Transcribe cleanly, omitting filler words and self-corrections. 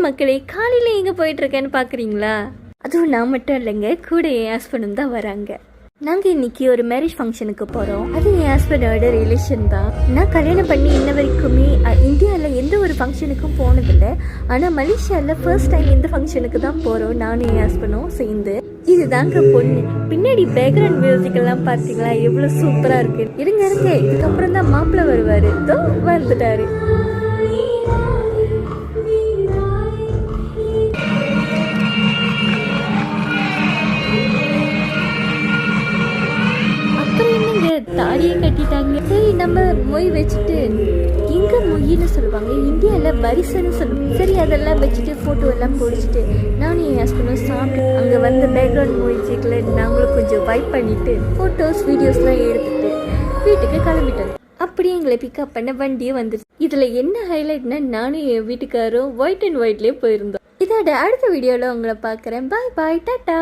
மக்களே, காலையில் எங்கே போயிட்டுருக்கேன்னு பார்க்குறீங்களா? அதுவும் நான் மட்டும் இல்லைங்க, கூட என் ஹஸ்பண்டும் தான் வராங்க. நாங்கள் இன்னைக்கு ஒரு மேரேஜ் ஃபங்க்ஷனுக்கு போகிறோம். அது என் ஹஸ்பண்டோட ரிலேஷன் தான். நான் கல்யாணம் பண்ணி இன்ன வரைக்குமே இந்தியாவில் எந்த ஒரு ஃபங்க்ஷனுக்கும் போனதில்லை. ஆனால் மலேசியாவில் ஃபர்ஸ்ட் டைம் இந்த ஃபங்க்ஷனுக்கு தான் போகிறோம், நானும் என் ஹஸ்பண்டும் சேர்ந்து. இதுதாங்க பொண்ணு. பின்னாடி பேக்ரவுண்ட் மியூசிக் எல்லாம் பார்த்தீங்களா, எவ்வளோ சூப்பராக இருக்கு. இருங்க இதுக்கப்புறம் தான் மாப்பிள்ளை வருவார். இதோ வந்துட்டாரு. தாடியை கட்டிட்டாங்க. சரி, நம்ம மொய் வச்சுட்டு, எங்க மொய்ன்னு சொல்லுவாங்க, இந்தியாவில் வரிசைன்னு சொல்லுவாங்க. சரி, அதெல்லாம் வச்சுட்டு ஃபோட்டோ எல்லாம் பிடிச்சிட்டு நானும் என் ஹஸ்பண்டும் சாப்பிட்டு அங்கே வந்து பேக்ரவுண்ட் மியூசிக்கில் நாங்களும் கொஞ்சம் வைப் பண்ணிட்டு ஃபோட்டோஸ் வீடியோஸ்லாம் எடுத்துட்டு வீட்டுக்கு கிளம்பிட்டோம். அப்படியே எங்களை பிக்கப் பண்ண வண்டியே வந்துருச்சு. இதில் என்ன ஹைலைட்னா, நானும் என் வீட்டுக்காரும் ஒயிட் அண்ட் ஒயிட்லேயே போயிருந்தோம். இதோட அடுத்த வீடியோவில் உங்களை பார்க்குறேன். பாய் பாய், டாட்டா.